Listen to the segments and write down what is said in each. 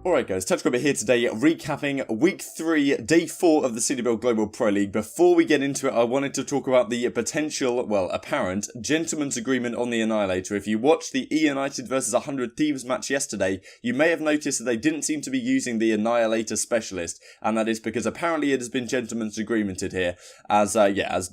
Alright guys, TouchGrabber here today, recapping Week 3, Day 4 of the CWL Global Pro League. Before we get into it, I wanted to talk about the potential, well, apparent, gentleman's agreement on the Annihilator. If you watched the EUnited versus 100 Thieves match yesterday, you may have noticed that they didn't seem to be using the Annihilator specialist, and that is because apparently it has been gentleman's agreemented here, as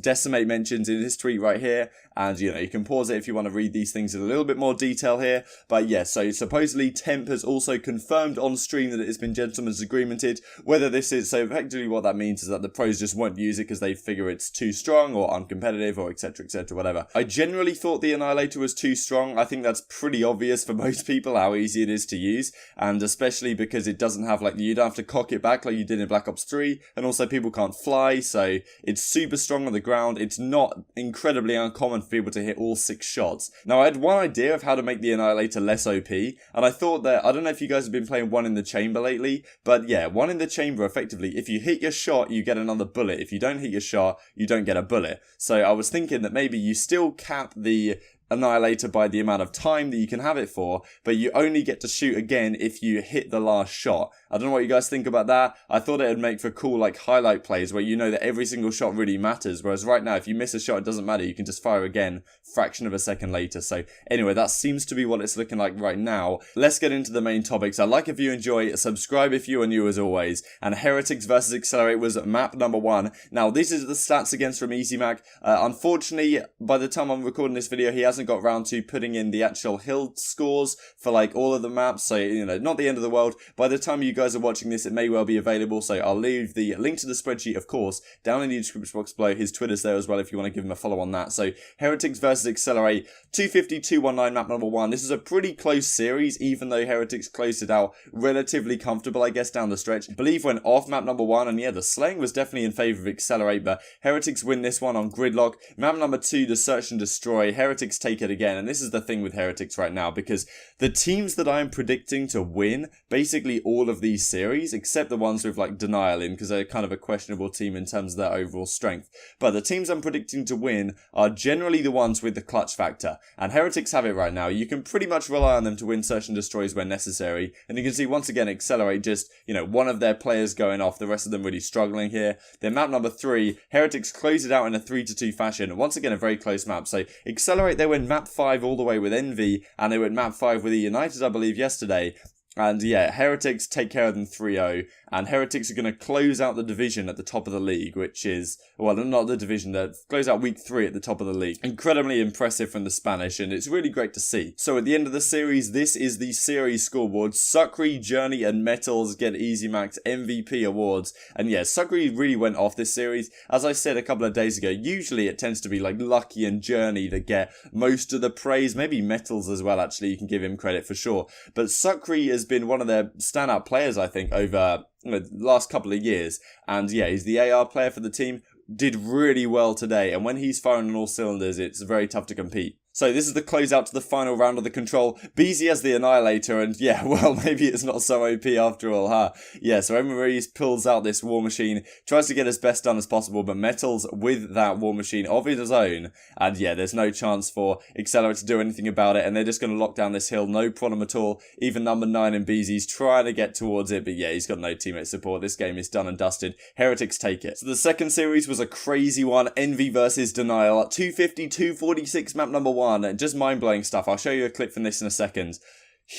Decimate mentions in his tweet right here, and you can pause it if you want to read these things in a little bit more detail here, but yeah, so supposedly Temp has also confirmed on stream that it has been gentleman's agreemented. Whether this is, so effectively what that means is that the pros just won't use it because they figure it's too strong or uncompetitive or etc, whatever. I generally thought the Annihilator was too strong. I think that's pretty obvious for most people how easy it is to use, and especially because it doesn't have you don't have to cock it back like you did in Black Ops 3, and also people can't fly, so it's super strong on the ground. It's not incredibly uncommon for people to hit all 6 shots. Now I had one idea of how to make the Annihilator less OP, and I thought that, I don't know if you guys have been playing one in the chamber lately, but yeah, one in the chamber effectively, if you hit your shot you get another bullet, if you don't hit your shot you don't get a bullet. So I was thinking that maybe you still cap the Annihilator by the amount of time that you can have it for, but you only get to shoot again if you hit the last shot. I don't know what you guys think about that. I thought it would make for cool highlight plays where you know that every single shot really matters, whereas right now if you miss a shot it doesn't matter, you can just fire again fraction of a second later. So anyway, that seems to be what it's looking like right now. Let's get into the main topics. Like if you enjoy, subscribe if you are new as always. And Heretics versus Excelerate was map number 1. Now these are the stats against from EasyMac. Unfortunately, by the time I'm recording this video, he hasn't got round to putting in the actual hill scores for all of the maps, so not the end of the world. By the time you guys are watching this it may well be available, so I'll leave the link to the spreadsheet of course down in the description box below. His Twitter's there as well if you want to give him a follow on that. So Heretics versus Excelerate, 250-219 map number 1. This is a pretty close series, even though Heretics closed it out relatively comfortable I guess down the stretch. I believe went off map number 1, and yeah, the slaying was definitely in favour of Excelerate, but Heretics win this one on gridlock. Map number 2, the search and destroy, Heretics take it again, and this is the thing with Heretics right now, because the teams that I am predicting to win basically all of these series, except the ones with Denial in, because they're kind of a questionable team in terms of their overall strength, but the teams I'm predicting to win are generally the ones with the clutch factor, and Heretics have it right now. You can pretty much rely on them to win search and destroys when necessary, and you can see once again Excelerate just, one of their players going off, the rest of them really struggling here. Then map number 3, Heretics close it out in a 3-2 fashion, once again a very close map. So Excelerate, they win map 5 all the way with Envy, and they went map 5 with EUnited I believe yesterday. And yeah, Heretics take care of them 3-0, and Heretics are going to close out the division at the top of the league, which is, well, not the division, that close out week 3 at the top of the league. Incredibly impressive from the Spanish, and it's really great to see. So at the end of the series, this is the series scoreboard. Sucri, Journey, and Metals get EasyMax MVP awards, and yeah, Sucri really went off this series. As I said a couple of days ago, usually it tends to be Lucky and Journey that get most of the praise, maybe Metals as well actually, you can give him credit for sure, but Sucri has been one of their standout players I think over the last couple of years, and yeah, he's the AR player for the team, did really well today, and when he's firing on all cylinders it's very tough to compete. So this is the closeout to the final round of the control. BZ has the Annihilator, and yeah, well, maybe it's not so OP after all, huh? Yeah, so Maurice pulls out this War Machine, tries to get his best done as possible, but Metals with that War Machine of his own, and yeah, there's no chance for Excelerate to do anything about it, and they're just going to lock down this hill, no problem at all. Even number 9 in BZ's trying to get towards it, but yeah, he's got no teammate support. This game is done and dusted. Heretics take it. So the second series was a crazy one. Envy versus Denial, 250-246 map number 1. Just mind-blowing stuff. I'll show you a clip from this in a second.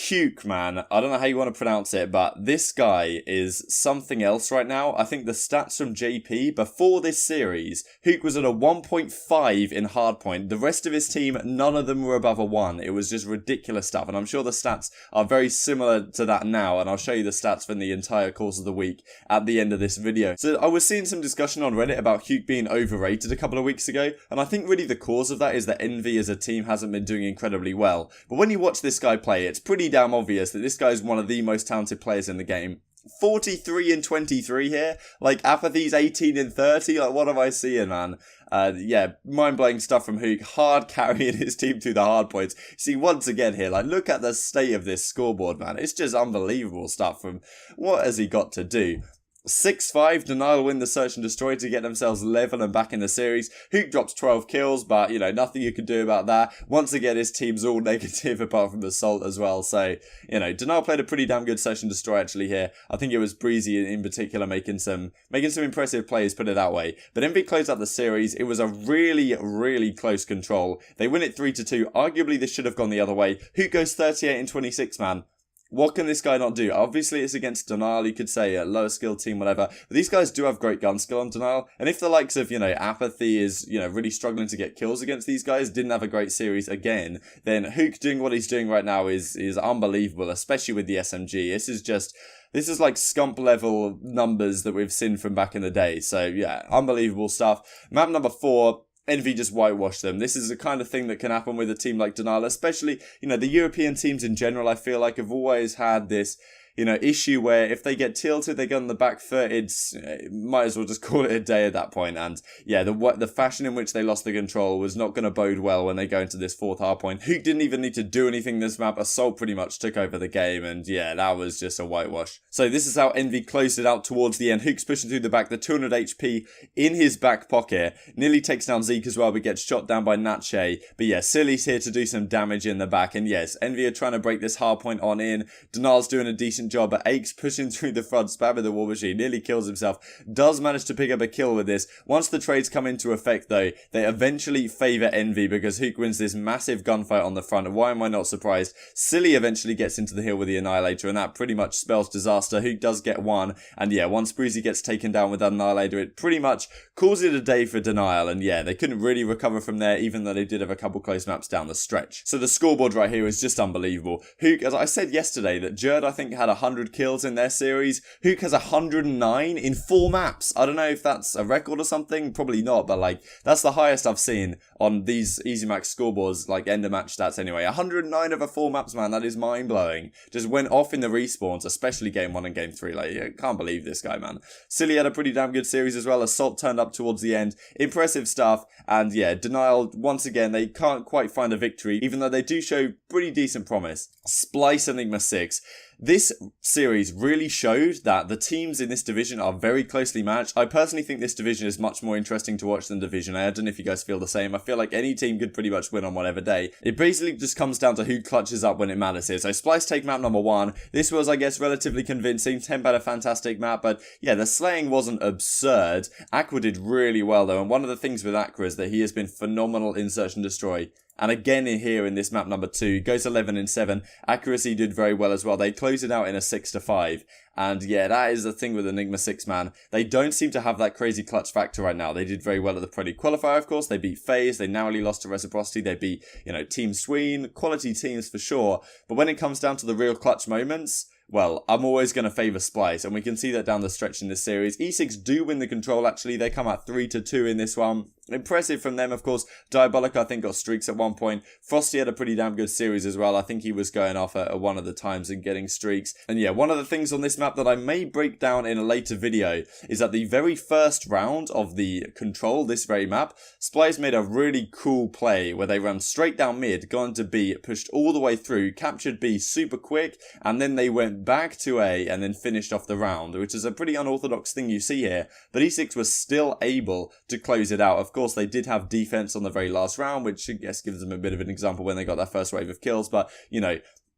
Huke, man, I don't know how you want to pronounce it, but this guy is something else right now. I think the stats from JP, before this series, Huke was at a 1.5 in hardpoint. The rest of his team, none of them were above a 1. It was just ridiculous stuff, and I'm sure the stats are very similar to that now, and I'll show you the stats from the entire course of the week at the end of this video. So I was seeing some discussion on Reddit about Huke being overrated a couple of weeks ago, and I think really the cause of that is that Envy as a team hasn't been doing incredibly well. But when you watch this guy play, it's pretty damn obvious that this guy is one of the most talented players in the game. 43 and 23 here, Apathy's 18 and 30, what am I seeing, man? Yeah, mind-blowing stuff from Huke, hard carrying his team to the hard points. See, once again here, look at the state of this scoreboard, man. It's just unbelievable stuff from what has he got to do. 6-5, Denial win the Search and Destroy to get themselves level and back in the series. Hook drops 12 kills, but, nothing you can do about that. Once again, his team's all negative apart from Assault as well. So, Denial played a pretty damn good Search and Destroy actually here. I think it was Breezy in particular making some impressive plays, put it that way. But EnVy closed out the series. It was a really, really close control. They win it 3-2. Arguably, this should have gone the other way. Hook goes 38 and 26, man. What can this guy not do? Obviously, it's against Denial, you could say a lower skill team, whatever. But these guys do have great gun skill on Denial. And if the likes of, Apathy is, really struggling to get kills against these guys, didn't have a great series again, then Hook doing what he's doing right now is unbelievable, especially with the SMG. This is like scump level numbers that we've seen from back in the day. So, yeah, unbelievable stuff. Map number 4. EnVy just whitewashed them. This is the kind of thing that can happen with a team like Denial, especially, the European teams in general, I feel like have always had this, issue where if they get tilted, they get on the back foot, might as well just call it a day at that point. And yeah, the fashion in which they lost the control was not going to bode well when they go into this 4th hardpoint. Hook didn't even need to do anything this map. Assault pretty much took over the game, and yeah, that was just a whitewash. So this is how EnVy closed it out towards the end. Hook's pushing through the back, the 200 HP in his back pocket. Nearly takes down Zeke as well, but gets shot down by Natche. But yeah, Silly's here to do some damage in the back. And yes, EnVy are trying to break this hardpoint on in. Denial's doing a decent job, but Aches pushing through the front, spamming the war machine, nearly kills himself. Does manage to pick up a kill with this. Once the trades come into effect though, they eventually favour EnVy because Hook wins this massive gunfight on the front. Why am I not surprised? Silly eventually gets into the hill with the Annihilator, and that pretty much spells disaster. Hook does get one, and yeah, once Breezy gets taken down with Annihilator, it pretty much calls it a day for Denial, and yeah, they couldn't really recover from there, even though they did have a couple close maps down the stretch. So the scoreboard right here is just unbelievable. Hook, as I said yesterday, that Jerd I think had 100 kills in their series. Hook has 109 in 4 maps. I don't know if that's a record or something, probably not, but like, that's the highest I've seen on these EasyMax scoreboards, like end of match stats anyway. 109 over 4 maps, man, that is mind-blowing. Just went off in the respawns, especially game 1 and game 3, like, I can't believe this guy, man. Silly had a pretty damn good series as well. Assault turned up towards the end. Impressive stuff, and yeah, Denial, once again, they can't quite find a victory, even though they do show pretty decent promise. Splyce Enigma 6. This series really showed that the teams in this division are very closely matched. I personally think this division is much more interesting to watch than Division A. I don't know if you guys feel the same. I feel like any team could pretty much win on whatever day. It basically just comes down to who clutches up when it matters here. So Splyce take map number 1. This was, I guess, relatively convincing. Temp had a fantastic map, but yeah, the slaying wasn't absurd. Aqua did really well though, and one of the things with Aqua is that he has been phenomenal in Search and Destroy. And again here in this map number 2, goes 11 and 7. Accuracy did very well as well. They closed it out in a 6-5. And yeah, that is the thing with Enigma 6, man. They don't seem to have that crazy clutch factor right now. They did very well at the Pro League qualifier, of course. They beat FaZe. They narrowly lost to Reciprocity. They beat, Team Sween. Quality teams for sure. But when it comes down to the real clutch moments, well, I'm always going to favour Splyce, and we can see that down the stretch in this series. E6 do win the control, actually. They come out 3-2 in this one. Impressive from them, of course. Diabolic, I think, got streaks at one point. Frosty had a pretty damn good series as well. I think he was going off at one of the times and getting streaks. And yeah, one of the things on this map that I may break down in a later video is that the very first round of the control, this very map, Splyce made a really cool play where they ran straight down mid, gone to B, pushed all the way through, captured B super quick, and then they went back to A and then finished off the round, which is a pretty unorthodox thing you see here. But E6 was still able to close it out. Of course, they did have defense on the very last round, which I guess gives them a bit of an example when they got their first wave of kills, but,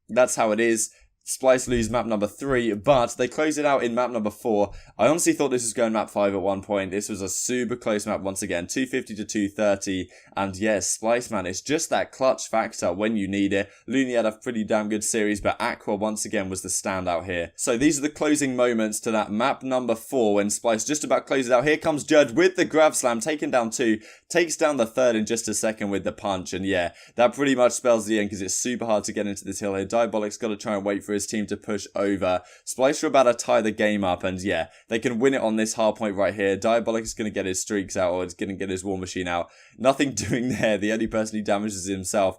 that's how it is. Splyce lose map number 3, but they close it out in map number 4. I honestly thought this was going map 5 at one point. This was a super close map once again, 250 to 230. And yes, Splyce, man, it's just that clutch factor when you need it. Looney had a pretty damn good series, but Aqua once again was the standout here. So these are the closing moments to that map number 4 when Splyce just about closes out. Here comes Judge with the grab slam, taking down 2, takes down the 3rd in just a second with the punch. And yeah, that pretty much spells the end because it's super hard to get into this hill here. Diabolic's got to try and wait for his team to push over. Splyce are about to tie the game up, and yeah, they can win it on this hard point right here. Diabolic is going to get his streaks out, or is going to get his war machine out. Nothing doing there. The only person he damages is himself.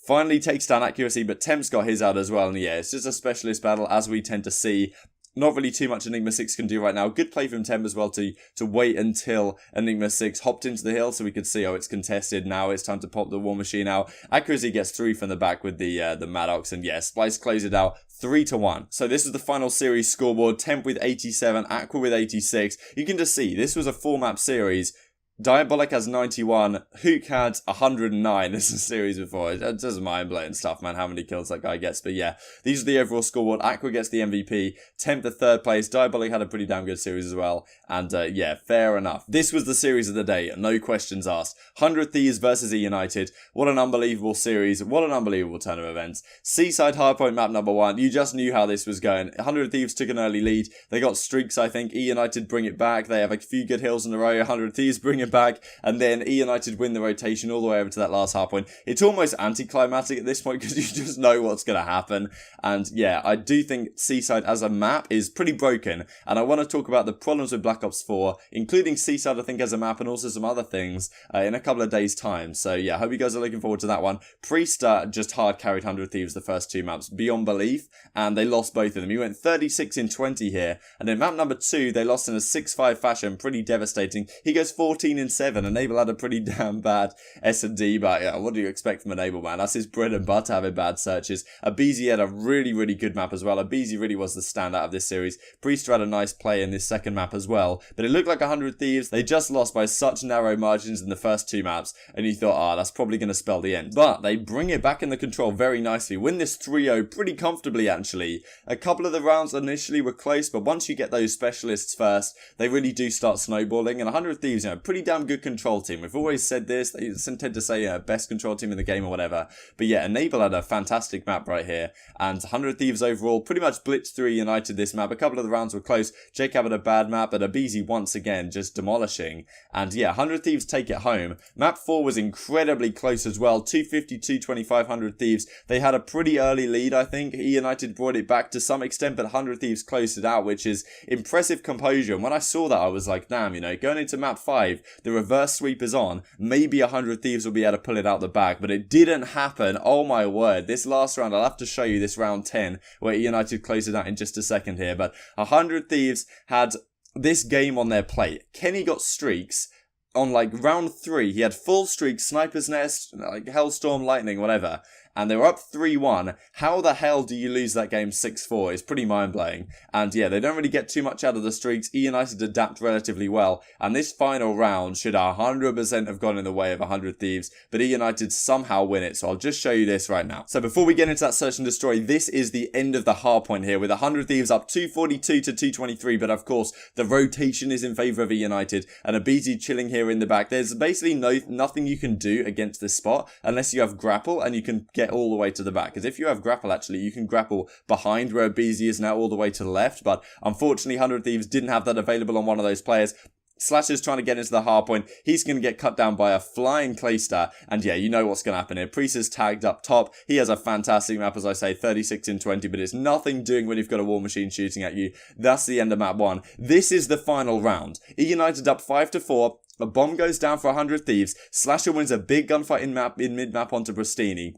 Finally takes down accuracy, but Temp's got his out as well, and yeah, it's just a specialist battle, as we tend to see. not really too much Enigma 6 can do right now. Good play from Temp as well to wait until Enigma 6 hopped into the hill so we could see, oh, it's contested. Now it's time to pop the War Machine out. Accuracy gets through from the back with the Maddox, and yeah, Splyce closed it out 3-1. So this is the final series scoreboard. Temp with 87, Aqua with 86. You can just see, this was a 4-map series. Diabolic has 91, Hook had 109. This is a series before. It's just mind-blowing stuff, man, how many kills that guy gets. But yeah, these are the overall scoreboard. Aqua gets the MVP, Temp the 3rd place. Diabolic had a pretty damn good series as well. And yeah, fair enough. This was the series of the day, no questions asked. 100 Thieves versus EUnited. What an unbelievable series. What an unbelievable turn of events. Seaside Hardpoint map number 1. You just knew how this was going. 100 Thieves took an early lead. They got streaks, I think. EUnited bring it back. They have a few good hills in a row. 100 Thieves bring it back, and then EUnited win the rotation all the way over to that last half point. It's almost anticlimactic at this point because you just know what's going to happen. And yeah, I do think Seaside as a map is pretty broken, and I want to talk about the problems with Black Ops 4, including Seaside, I think, as a map, and also some other things in a couple of days' time. So yeah, I hope you guys are looking forward to that one. Priest just hard carried 100 Thieves the first 2 maps beyond belief, and they lost both of them. He went 36-20 here, and then map number 2, they lost in a 6-5 fashion, pretty devastating. He goes 14-7. Enable had a pretty damn bad S&D, but yeah, what do you expect from Enable, man? That's his bread and butter, having bad searches. Abizi had a really, really good map as well. Abizi really was the standout of this series. Priester had a nice play in this second map as well, but it looked like 100 Thieves. They just lost by such narrow margins in the first 2 maps, and you thought, that's probably going to spell the end. But they bring it back in the control very nicely. Win this 3-0 pretty comfortably, actually. A couple of the rounds initially were close, but once you get those specialists first, they really do start snowballing, and 100 Thieves, pretty damn good control team. We've always said this. They tend to say best control team in the game or whatever. But yeah, Enable had a fantastic map right here. And 100 Thieves overall pretty much blitzed through EUnited this map. A couple of the rounds were close. Jacob had a bad map, but Abizi once again just demolishing. And yeah, 100 Thieves take it home. Map 4 was incredibly close as well. 250-225 100 Thieves. They had a pretty early lead, I think. EUnited brought it back to some extent, but 100 Thieves closed it out, which is impressive composure. And when I saw that, I was like, damn, going into map 5, the reverse sweep is on. Maybe 100 Thieves will be able to pull it out the bag, but it didn't happen. Oh my word. This last round, I'll have to show you this round 10, where EUnited closed it out in just a second here, but 100 Thieves had this game on their plate. Kenny got streaks. On like round 3, he had full streaks, Sniper's Nest, like Hellstorm, Lightning, whatever. And they were up 3-1. How the hell do you lose that game 6-4? It's pretty mind-blowing. And yeah, they don't really get too much out of the streaks. EUnited adapt relatively well. And this final round should 100% have gone in the way of 100 Thieves. But EUnited somehow win it. So I'll just show you this right now. So before we get into that search and destroy, this is the end of the hard point here, with 100 Thieves up 242-223. But of course, the rotation is in favour of EUnited. And Abizi chilling here in the back. There's basically nothing you can do against this spot unless you have grapple and you can get all the way to the back. Because if you have grapple, actually, you can grapple behind where Abizi is now all the way to the left. But unfortunately, 100 Thieves didn't have that available on one of those players. Slasher's trying to get into the hard point. He's going to get cut down by a flying Claystar. And yeah, you know what's going to happen here. Priest is tagged up top. He has a fantastic map, as I say, 36-20, but it's nothing doing when you've got a War Machine shooting at you. That's the end of map 1. This is the final round. EUnited up 5-4. A bomb goes down for 100 Thieves. Slasher wins a big gunfight in mid-map onto Bristini.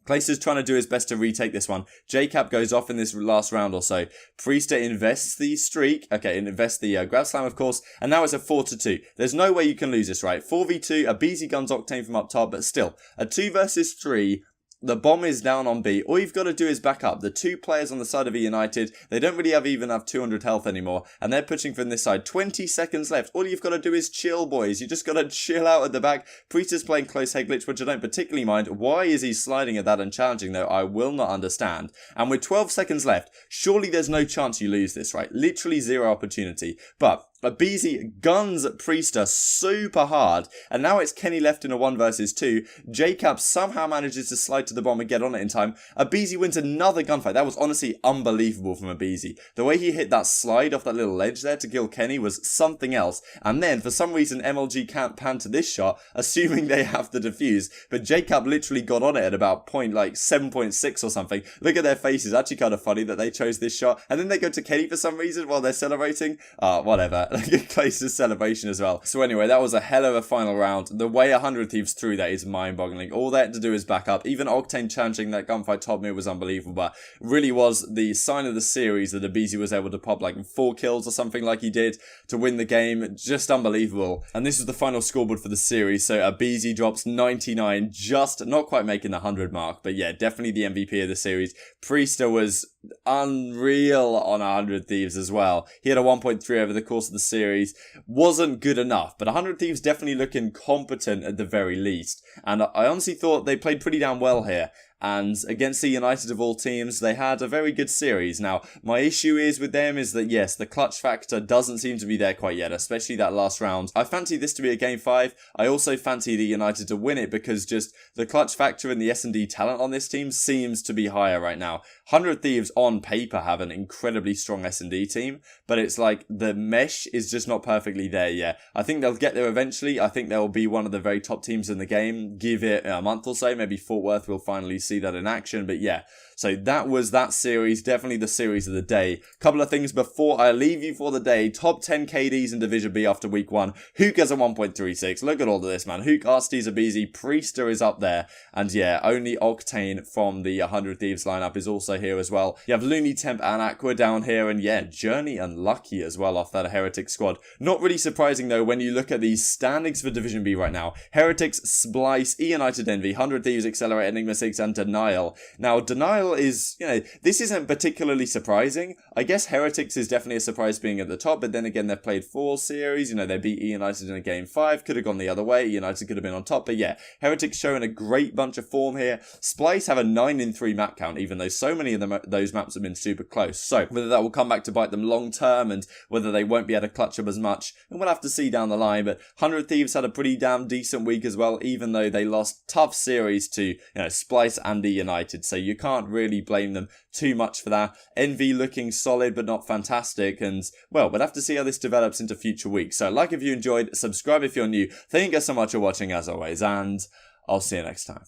Clayster's trying to do his best to retake this one. JCap goes off in this last round or so. Priester invests the streak. Okay, and invests the grab slam, of course. And now it's a 4-2. There's no way you can lose this, right? 4v2, Abizi guns Octane from up top, but still, a 2 versus 3. The bomb is down on B. All you've got to do is back up. The 2 players on the side of EUnited, they don't really even have 200 health anymore. And they're pushing from this side. 20 seconds left. All you've got to do is chill, boys. You just got to chill out at the back. Priester's playing close head glitch, which I don't particularly mind. Why is he sliding at that and challenging, though? I will not understand. And with 12 seconds left, surely there's no chance you lose this, right? Literally 0 opportunity. But Abizi guns Priester super hard, and now it's Kenny left in a 1 versus 2. JCap somehow manages to slide to the bomb and get on it in time. Abizi wins another gunfight. That was honestly unbelievable from Abizi. The way he hit that slide off that little ledge there to kill Kenny was something else. And then, for some reason, MLG can't pan to this shot, assuming they have the defuse. But JCap literally got on it at about 7.6 or something. Look at their faces. Actually kind of funny that they chose this shot. And then they go to Kenny for some reason while they're celebrating. Whatever. Clace's celebration as well. So anyway, that was a hell of a final round. The way 100 Thieves threw that is mind-boggling. All they had to do is back up. Even Octane challenging that gunfight top mid was unbelievable, but really was the sign of the series that aBeZy was able to pop like 4 kills or something like he did to win the game. Just unbelievable. And this is the final scoreboard for the series. So aBeZy drops 99, just not quite making the 100 mark, but yeah, definitely the MVP of the series. Priester was unreal on 100 Thieves as well. He had a 1.3 over the course of the series. Wasn't good enough, but 100 Thieves definitely looking competent at the very least. And I honestly thought they played pretty damn well here. And against the EUnited of all teams, they had a very good series. Now, my issue is with them is that, yes, the clutch factor doesn't seem to be there quite yet, especially that last round. I fancy this to be a game 5. I also fancy the EUnited to win it because just the clutch factor and the S&D talent on this team seems to be higher right now. 100 Thieves on paper have an incredibly strong S&D team, but it's like the mesh is just not perfectly there yet. I think they'll get there eventually. I think they'll be one of the very top teams in the game. Give it a month or so, maybe Fort Worth will finally see that in action, but yeah. So that was that series, definitely the series of the day. Couple of things before I leave you for the day. Top 10 KDs in Division B after week 1. Hook has a 1.36. Look at all of this, man. Hook, RST's aBeZy, Priester is up there. And yeah, only Octane from the 100 Thieves lineup is also here as well. You have Looney, Temp and Aqua down here. And yeah, Journey and Lucky as well off that Heretics squad. Not really surprising though when you look at these standings for Division B right now. Heretics, Splyce, EUnited EnVy, 100 Thieves, Excelerate, Enigma 6 and Denial. Now, Denial is, this isn't particularly surprising. I guess Heretics is definitely a surprise being at the top, but then again, they've played 4 series. They beat EUnited in a game 5. Could have gone the other way. EUnited could have been on top, but yeah, Heretics showing a great bunch of form here. Splyce have a 9-3 map count, even though so many of them, those maps have been super close. So whether that will come back to bite them long term and whether they won't be able to clutch up as much, and we'll have to see down the line. But 100 Thieves had a pretty damn decent week as well, even though they lost tough series to Splyce and EUnited. So you can't really blame them too much for that. EnVy looking solid but not fantastic, and well, we'll have to see how this develops into future weeks. So like if you enjoyed, subscribe if you're new. Thank you guys so much for watching as always, and I'll see you next time.